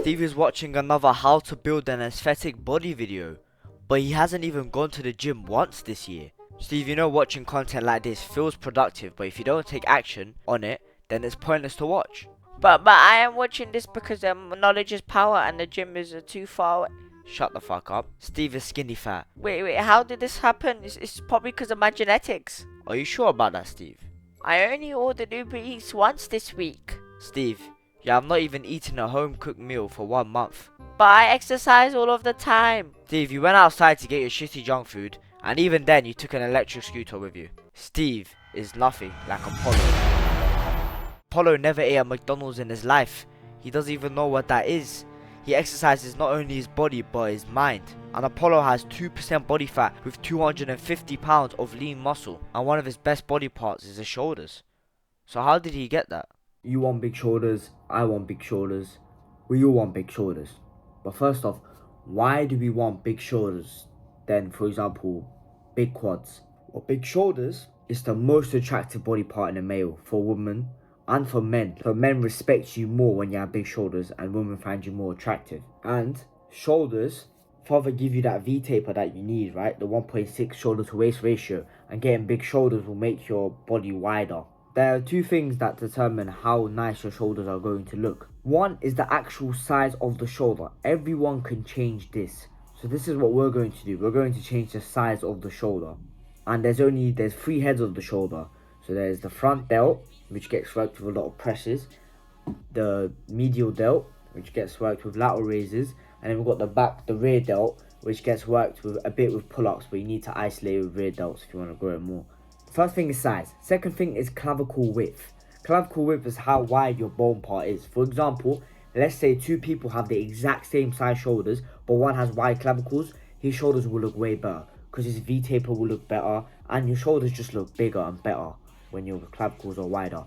Steve is watching another how to build an aesthetic body video, but he hasn't even gone to the gym once this year. Steve, you know watching content like this feels productive, but if you don't take action on it, then it's pointless to watch. But I am watching this because knowledge is power and the gym is too far away. Shut the fuck up. Steve is skinny fat. Wait, how did this happen? It's probably because of my genetics. Are you sure about that, Steve? I only ordered Uber Eats once this week. Steve, you have not even eaten a home-cooked meal for 1 month. But I exercise all of the time. Steve, you went outside to get your shitty junk food, and even then you took an electric scooter with you. Steve is nothing like Apollo. Apollo never ate at McDonald's in his life. He doesn't even know what that is. He exercises not only his body but his mind. And Apollo has 2% body fat with 250 pounds of lean muscle. And one of his best body parts is his shoulders. So how did he get that? You want big shoulders, I want big shoulders, we all want big shoulders. But first off, why do we want big shoulders then, for example, big quads? Well, big shoulders is the most attractive body part in a male for women and for men. So men respect you more when you have big shoulders and women find you more attractive. And shoulders further give you that V-taper that you need, right? The 1.6 shoulder to waist ratio. And getting big shoulders will make your body wider. There are two things that determine how nice your shoulders are going to look. One is the actual size of the shoulder. Everyone can change this. So this is what we're going to do. We're going to change the size of the shoulder. And there's 3 heads of the shoulder. So there's the front delt, which gets worked with a lot of presses. The medial delt, which gets worked with lateral raises. And then we've got the back, the rear delt, which gets worked with a bit with pull-ups. But you need to isolate with rear delts if you want to grow it more. First thing is size. Second thing is clavicle width. Clavicle width is how wide your bone part is. For example, let's say 2 people have the exact same size shoulders, but one has wide clavicles. His shoulders will look way better because his V-taper will look better and your shoulders just look bigger and better when your clavicles are wider.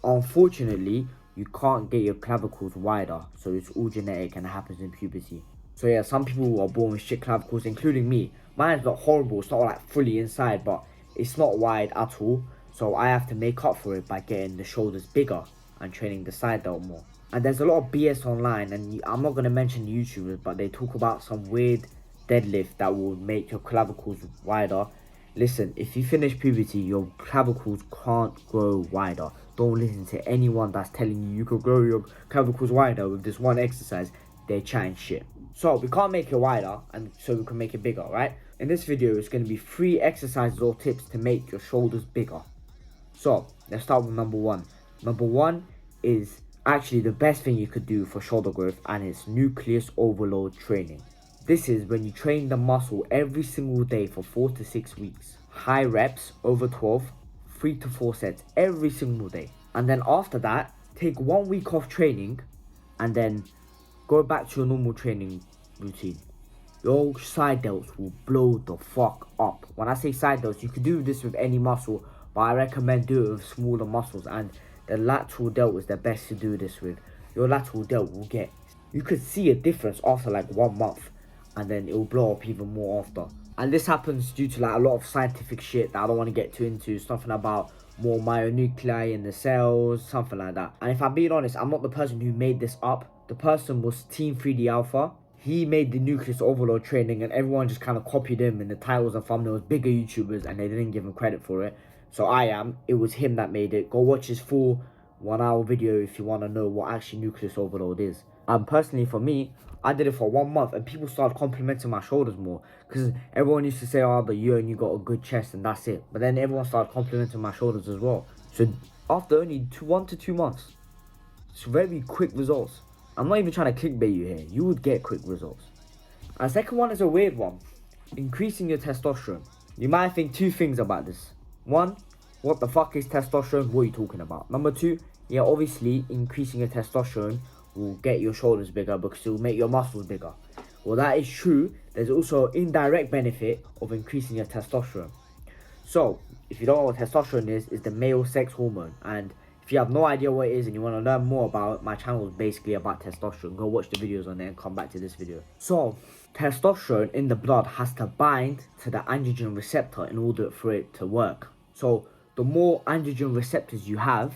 Unfortunately, you can't get your clavicles wider, so it's all genetic and it happens in puberty. So yeah, some people are born with shit clavicles, including me. Mine's not horrible, it's not like fully inside, but it's not wide at all. So I have to make up for it by getting the shoulders bigger and training the side delt more. And there's a lot of BS online, and I'm not going to mention YouTubers, but they talk about some weird deadlift that will make your clavicles wider. Listen, if you finish puberty, your clavicles can't grow wider. Don't listen to anyone that's telling you can grow your clavicles wider with this one exercise. They're chatting shit. So we can't make it wider, and so we can make it bigger, right? In this video, it's going to be 3 exercises or tips to make your shoulders bigger. So let's start with number 1. Number 1 is actually the best thing you could do for shoulder growth, and it's nucleus overload training. This is when you train the muscle every single day for 4 to 6 weeks. High reps over 12, 3 to 4 sets every single day. And then after that, take 1 week off training and then go back to your normal training routine. Your side delts will blow the fuck up. When I say side delts, you can do this with any muscle, but I recommend do it with smaller muscles, and the lateral delt is the best to do this with. Your lateral delt will get, you could see a difference after like 1 month, and then it will blow up even more after. And this happens due to like a lot of scientific shit that I don't want to get too into. Something about more myonuclei in the cells, something like that. And if I'm being honest, I'm not the person who made this up. The person was Team 3D Alpha. He made the nucleus overload training, and everyone just kind of copied him in the titles and thumbnails, bigger YouTubers, and they didn't give him credit for it. So it was him that made it. Go watch his full 1-hour video if you want to know what actually nucleus overload is. And personally for me, I did it for 1 month and people started complimenting my shoulders more, because everyone used to say, oh, but you only got a good chest and that's it. But then everyone started complimenting my shoulders as well. So after only 1 to 2 months, it's very quick results. I'm not even trying to clickbait you here. You would get quick results. And the second one is a weird one. Increasing your testosterone. You might think 2 things about this. 1, what the fuck is testosterone? What are you talking about? Number 2, yeah, obviously increasing your testosterone will get your shoulders bigger because it will make your muscles bigger. Well, that is true. There's also an indirect benefit of increasing your testosterone. So, if you don't know what testosterone is, it's the male sex hormone. And if you have no idea what it is and you want to learn more about it, my channel is basically about testosterone. Go watch the videos on there and come back to this video. So, testosterone in the blood has to bind to the androgen receptor in order for it to work. So, the more androgen receptors you have,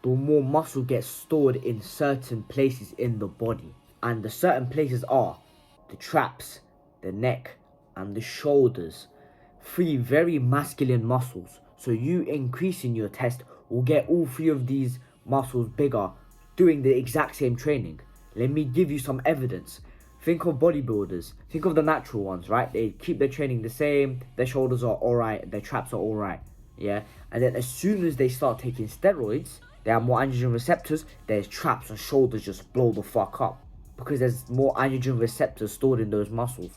the more muscle gets stored in certain places in the body. And the certain places are the traps, the neck, and the shoulders. 3 very masculine muscles. So you increasing your test will get all 3 of these muscles bigger doing the exact same training. Let me give you some evidence. Think of bodybuilders. Think of the natural ones, right? They keep their training the same. Their shoulders are alright. Their traps are alright. Yeah? And then as soon as they start taking steroids, they have more androgen receptors. Their traps and shoulders just blow the fuck up. Because there's more androgen receptors stored in those muscles.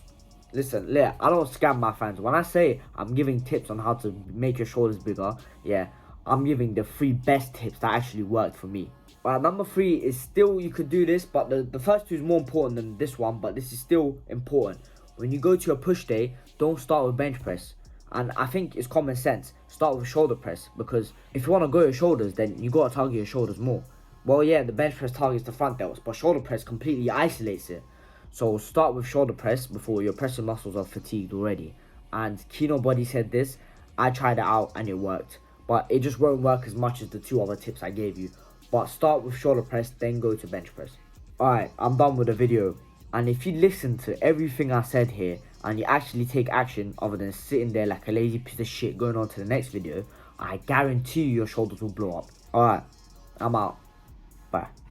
Listen, yeah, I don't scam my fans. When I say I'm giving tips on how to make your shoulders bigger, yeah, I'm giving the 3 best tips that actually worked for me. Number 3 is still, you could do this, but the first 2 is more important than this one, but this is still important. When you go to your push day, don't start with bench press. And I think it's common sense. Start with shoulder press, because if you want to go your shoulders, then you got to target your shoulders more. Well, yeah, the bench press targets the front delts, but shoulder press completely isolates it. So start with shoulder press before your pressing muscles are fatigued already. And Kino Body said this. I tried it out and it worked. But it just won't work as much as the 2 other tips I gave you. But start with shoulder press, then go to bench press. Alright, I'm done with the video. And if you listen to everything I said here and you actually take action other than sitting there like a lazy piece of shit going on to the next video, I guarantee you your shoulders will blow up. Alright, I'm out. Bye.